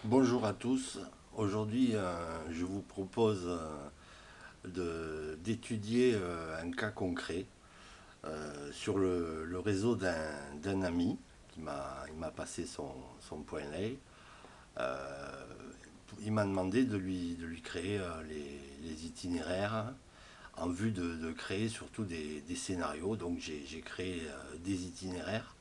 Bonjour à tous. Aujourd'hui, je vous propose d'étudier un cas concret sur le réseau d'un ami il m'a passé son point lay. Euh, il m'a demandé de lui créer les itinéraires en vue de créer surtout des scénarios. Donc j'ai créé des itinéraires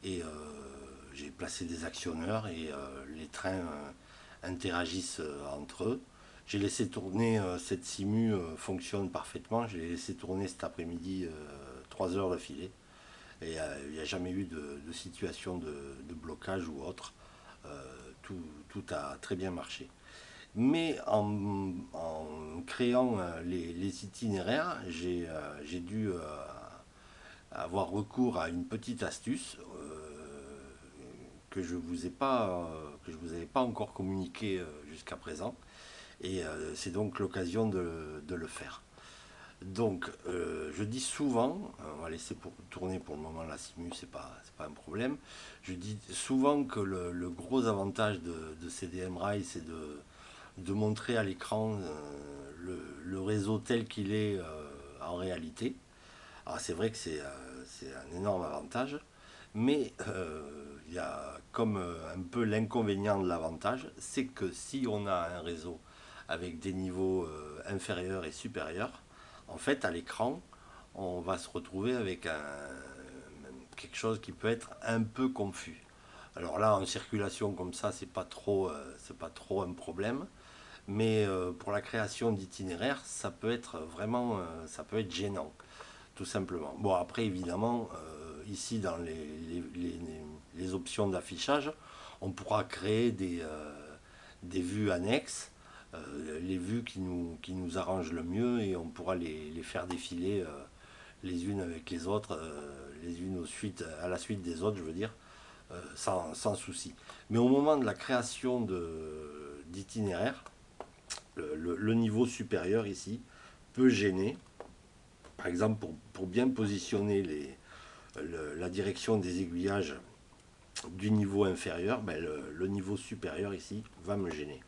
et j'ai placé des actionneurs et les trains interagissent entre eux. J'ai laissé tourner, cette simu fonctionne parfaitement. Je l'ai laissé tourner cet après-midi 3 heures d'affilée. Et il n'y a jamais eu de situation de blocage ou autre. Euh, tout, tout a très bien marché. Mais en créant les itinéraires, j'ai dû avoir recours à une petite astuce que je vous avais pas encore communiqué jusqu'à présent. Et c'est donc l'occasion de le faire. Donc, je dis souvent, on va laisser tourner pour le moment la simu, c'est pas un problème. Je dis souvent que le gros avantage de CDM Rail, c'est de montrer à l'écran le réseau tel qu'il est en réalité. Alors, c'est vrai que c'est un énorme avantage, mais il y a comme un peu l'inconvénient de l'avantage, c'est que si on a un réseau avec des niveaux inférieurs et supérieurs, en fait, à l'écran, on va se retrouver avec quelque chose qui peut être un peu confus. Alors là, en circulation comme ça, c'est pas trop un problème, mais pour la création d'itinéraires, ça peut être vraiment, ça peut être gênant, tout simplement. Bon, après, évidemment, ici, dans les options d'affichage, on pourra créer des vues annexes, les vues qui nous arrangent le mieux, et on pourra les faire défiler les unes avec les autres, les unes à la suite des autres, je veux dire, sans souci. Mais au moment de la création d'itinéraires, le niveau supérieur ici peut gêner. Par exemple, pour bien positionner la direction des aiguillages du niveau inférieur, ben le niveau supérieur ici va me gêner.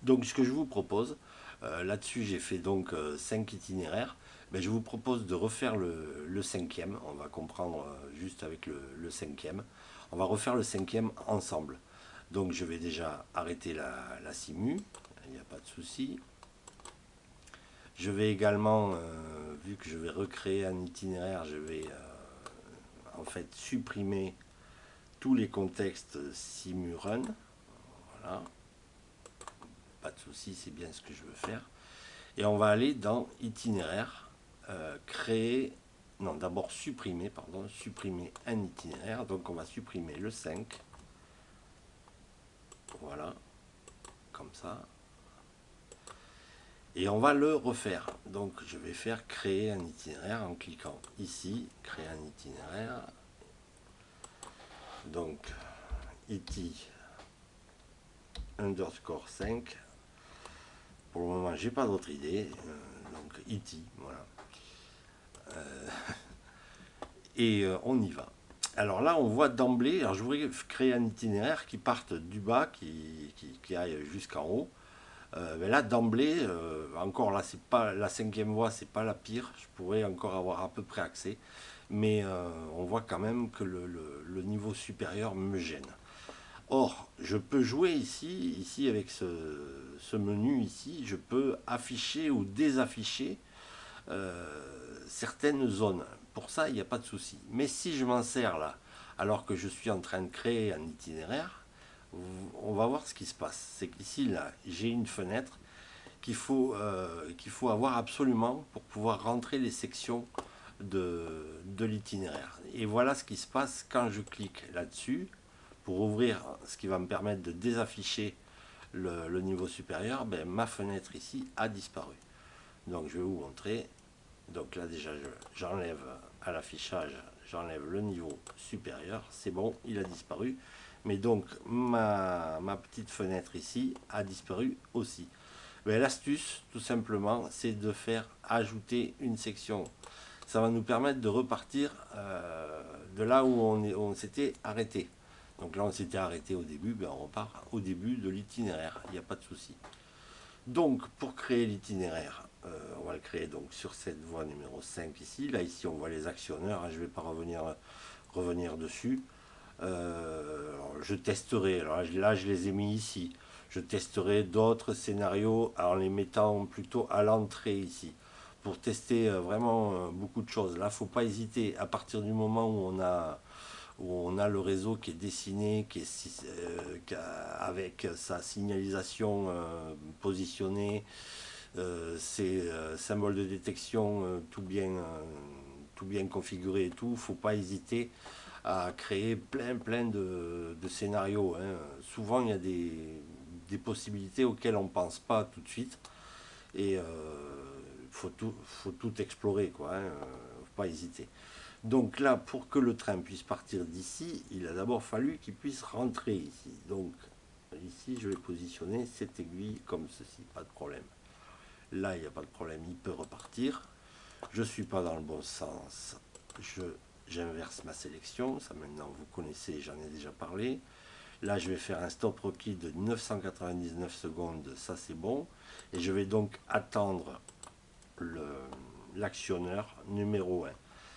Donc ce que je vous propose, là-dessus j'ai fait donc 5 itinéraires, ben, je vous propose de refaire le cinquième, on va comprendre juste avec le cinquième, on va refaire le cinquième ensemble. Donc je vais déjà arrêter la simu, il n'y a pas de souci. Je vais également, vu que je vais recréer un itinéraire, je vais en fait supprimer tous les contextes simurun. Voilà, pas de souci, c'est bien ce que je veux faire. Et on va aller dans itinéraire, créer, non d'abord supprimer, pardon, supprimer un itinéraire. Donc on va supprimer le 5, voilà, comme ça. Et on va le refaire. Donc je vais faire créer un itinéraire en cliquant ici, créer un itinéraire. Donc it underscore 5. Pour le moment, j'ai pas d'autre idée. Donc it, voilà. Et on y va. Alors là, on voit d'emblée, alors je voudrais créer un itinéraire qui parte du bas, qui aille jusqu'en haut. Mais là, d'emblée, encore là, c'est pas la cinquième voie, c'est pas la pire. Je pourrais encore avoir à peu près accès. Mais on voit quand même que le niveau supérieur me gêne. Or, je peux jouer ici avec ce menu ici, je peux afficher ou désafficher certaines zones. Pour ça, il n'y a pas de souci. Mais si je m'en sers là, alors que je suis en train de créer un itinéraire, on va voir ce qui se passe. C'est qu'ici, là, j'ai une fenêtre qu'il faut avoir absolument pour pouvoir rentrer les sections de l'itinéraire. Et voilà ce qui se passe quand je clique là-dessus pour ouvrir ce qui va me permettre de désafficher le niveau supérieur. Ben, ma fenêtre ici a disparu. Donc je vais vous montrer. Donc là déjà j'enlève à l'affichage, j'enlève le niveau supérieur, c'est bon, il a disparu. Mais donc ma petite fenêtre ici a disparu aussi. Ben, l'astuce tout simplement c'est de faire ajouter une section. Ça va nous permettre de repartir de là où on s'était arrêté. Donc là, on s'était arrêté au début, ben on repart au début de l'itinéraire, il n'y a pas de souci. Donc, pour créer l'itinéraire, on va le créer donc sur cette voie numéro 5 ici. Là, ici, on voit les actionneurs, hein, je ne vais pas revenir dessus. Alors, je testerai, alors là, je les ai mis ici. Je testerai d'autres scénarios en les mettant plutôt à l'entrée ici, pour tester vraiment beaucoup de choses. Là, il ne faut pas hésiter, à partir du moment où on a le réseau qui est dessiné, avec sa signalisation positionnée, ses symboles de détection tout bien configurés et tout, il ne faut pas hésiter à créer plein de scénarios, hein. Souvent, il y a des possibilités auxquelles on ne pense pas tout de suite. Et faut tout explorer, quoi, hein. Faut pas hésiter. Donc là, pour que le train puisse partir d'ici, il a d'abord fallu qu'il puisse rentrer ici. Donc ici, je vais positionner cette aiguille comme ceci, pas de problème. Là, il n'y a pas de problème, il peut repartir. Je ne suis pas dans le bon sens. J'inverse ma sélection. Ça, maintenant, vous connaissez, j'en ai déjà parlé. Là, je vais faire un stop requis de 999 secondes. Ça, c'est bon. Et je vais donc attendre l'actionneur numéro 1.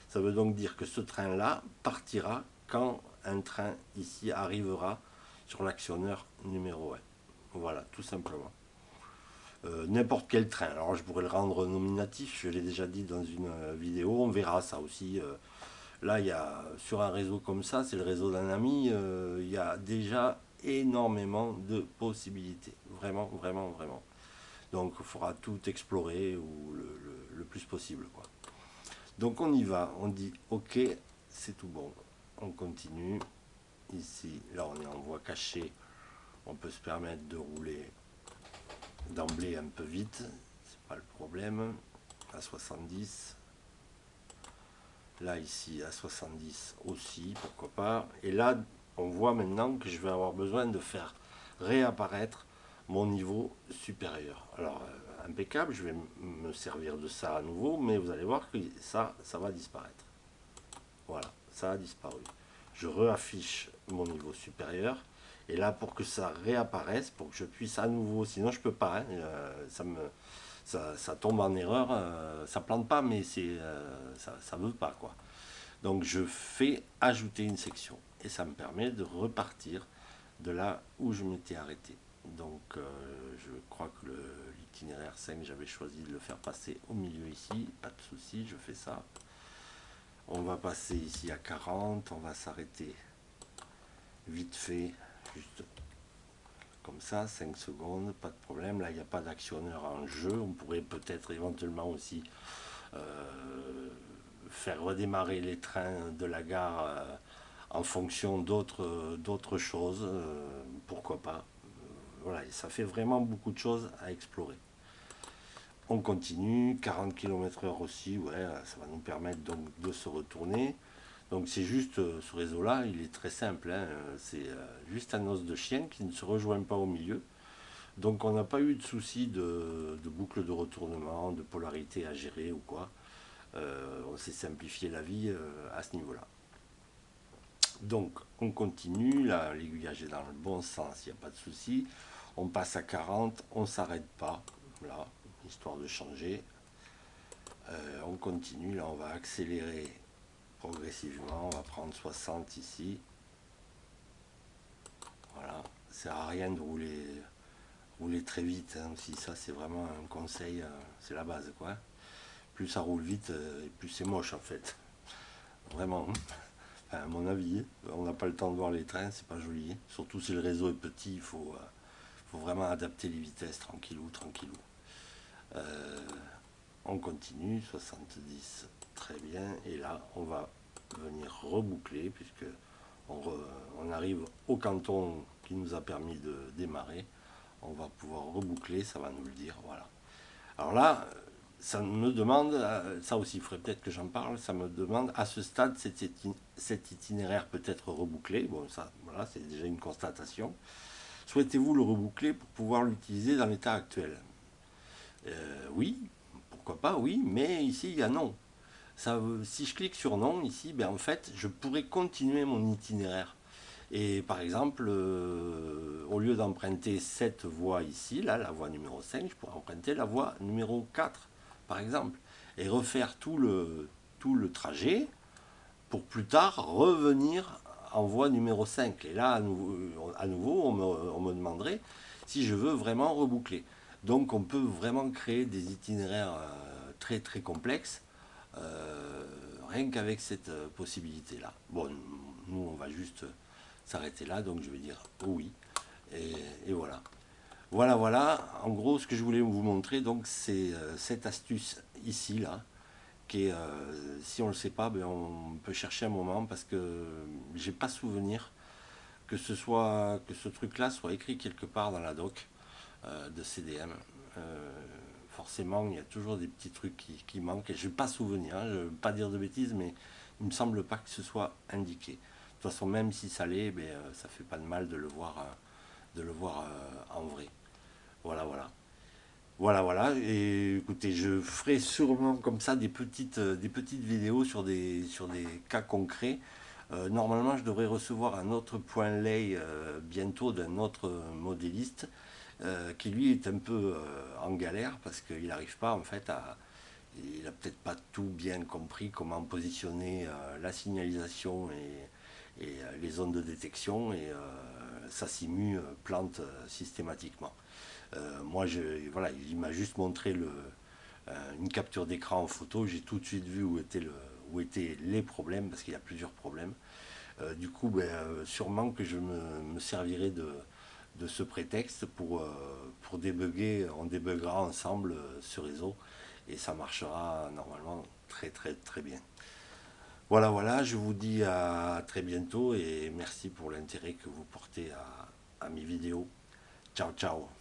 Ça veut donc dire que ce train-là partira quand un train ici arrivera sur l'actionneur numéro 1. Voilà, tout simplement. N'importe quel train. Alors je pourrais le rendre nominatif, je l'ai déjà dit dans une vidéo, on verra ça aussi. Là, il y a, sur un réseau comme ça, c'est le réseau d'un ami, il y a déjà énormément de possibilités. Vraiment, vraiment, vraiment. Donc il faudra tout explorer ou le plus possible, quoi. Donc on y va, on dit ok, c'est tout bon. On continue. Ici, là on est en voie cachée, on peut se permettre de rouler d'emblée un peu vite, c'est pas le problème. À 70. Là ici à 70 aussi, pourquoi pas. Et là, on voit maintenant que je vais avoir besoin de faire réapparaître mon niveau supérieur. Alors, impeccable, je vais me servir de ça à nouveau, mais vous allez voir que ça va disparaître. Voilà, ça a disparu. Je réaffiche mon niveau supérieur. Et là, pour que ça réapparaisse, pour que je puisse à nouveau, sinon je peux pas, hein, ça tombe en erreur, ça plante pas, mais ça veut pas, quoi. Donc je fais ajouter une section et ça me permet de repartir de là où je m'étais arrêté. Donc je crois que l'itinéraire 5, j'avais choisi de le faire passer au milieu ici, pas de souci, je fais ça. On va passer ici à 40, on va s'arrêter vite fait, juste comme ça, 5 secondes, pas de problème. Là, il n'y a pas d'actionneur en jeu. On pourrait peut-être éventuellement aussi faire redémarrer les trains de la gare en fonction d'autres choses. Pourquoi pas. Voilà, ça fait vraiment beaucoup de choses à explorer. On continue, 40 km/h aussi, ouais, ça va nous permettre donc de se retourner. Donc c'est juste, ce réseau-là, il est très simple, hein, c'est juste un os de chien qui ne se rejoint pas au milieu. Donc on n'a pas eu de souci de boucle de retournement, de polarité à gérer ou quoi. On s'est simplifié la vie à ce niveau-là. Donc on continue, là l'aiguillage est dans le bon sens, il n'y a pas de souci. On passe à 40, on ne s'arrête pas, là, histoire de changer. On continue, là on va accélérer progressivement, on va prendre 60 ici. Voilà, ça sert à rien de rouler très vite, hein, aussi, ça c'est vraiment un conseil, c'est la base, quoi. Plus ça roule vite, et plus c'est moche en fait. Vraiment. Enfin, à mon avis, on n'a pas le temps de voir les trains, c'est pas joli. Surtout si le réseau est petit, il faut vraiment adapter les vitesses tranquillou, tranquillou. On continue, 70, très bien. Et là, on va venir reboucler, puisque on arrive au canton qui nous a permis de démarrer. On va pouvoir reboucler, ça va nous le dire, voilà. Alors là, ça me demande, ça aussi, il faudrait peut-être que j'en parle, ça me demande, à ce stade, cet itinéraire peut être rebouclé. Bon, ça, voilà, c'est déjà une constatation. Souhaitez-vous le reboucler pour pouvoir l'utiliser dans l'état actuel? Oui, pourquoi pas, oui, mais ici, il y a non. Si je clique sur non, ici, ben, en fait, je pourrais continuer mon itinéraire. Et par exemple, au lieu d'emprunter cette voie ici, là, la voie numéro 5, je pourrais emprunter la voie numéro 4, par exemple, et refaire tout le trajet pour plus tard revenir en voie numéro 5. Et là, à nouveau on me demanderait si je veux vraiment reboucler. Donc on peut vraiment créer des itinéraires très très complexes rien qu'avec cette possibilité-là. Bon, nous on va juste s'arrêter là, donc je vais dire oui. Et, et voilà. Voilà, voilà. En gros, ce que je voulais vous montrer, donc, c'est cette astuce ici, là, qui est, si on ne le sait pas, ben, on peut chercher un moment parce que j'ai pas souvenir que ce truc-là soit écrit quelque part dans la doc de CDM. Euh, Forcément, il y a toujours des petits trucs qui manquent et je n'ai pas souvenir. Hein, je ne veux pas dire de bêtises, mais il ne me semble pas que ce soit indiqué. De toute façon, même si ça l'est, ben, ça fait pas de mal de le voir en vrai. Voilà, voilà. Voilà, voilà. Et écoutez, je ferai sûrement comme ça des petites vidéos sur des cas concrets. Normalement, je devrais recevoir un autre point lay bientôt d'un autre modéliste qui lui est un peu en galère parce qu'il n'arrive pas en fait à. Il n'a peut-être pas tout bien compris comment positionner la signalisation et les zones de détection et ça simu plante systématiquement. Moi, voilà, il m'a juste montré une capture d'écran en photo. J'ai tout de suite vu où étaient les problèmes, parce qu'il y a plusieurs problèmes. Du coup, ben, sûrement que me servirai de ce prétexte pour débugger. On débuggera ensemble ce réseau et ça marchera normalement très très très bien. Voilà, voilà, je vous dis à très bientôt et merci pour l'intérêt que vous portez à mes vidéos. Ciao, ciao.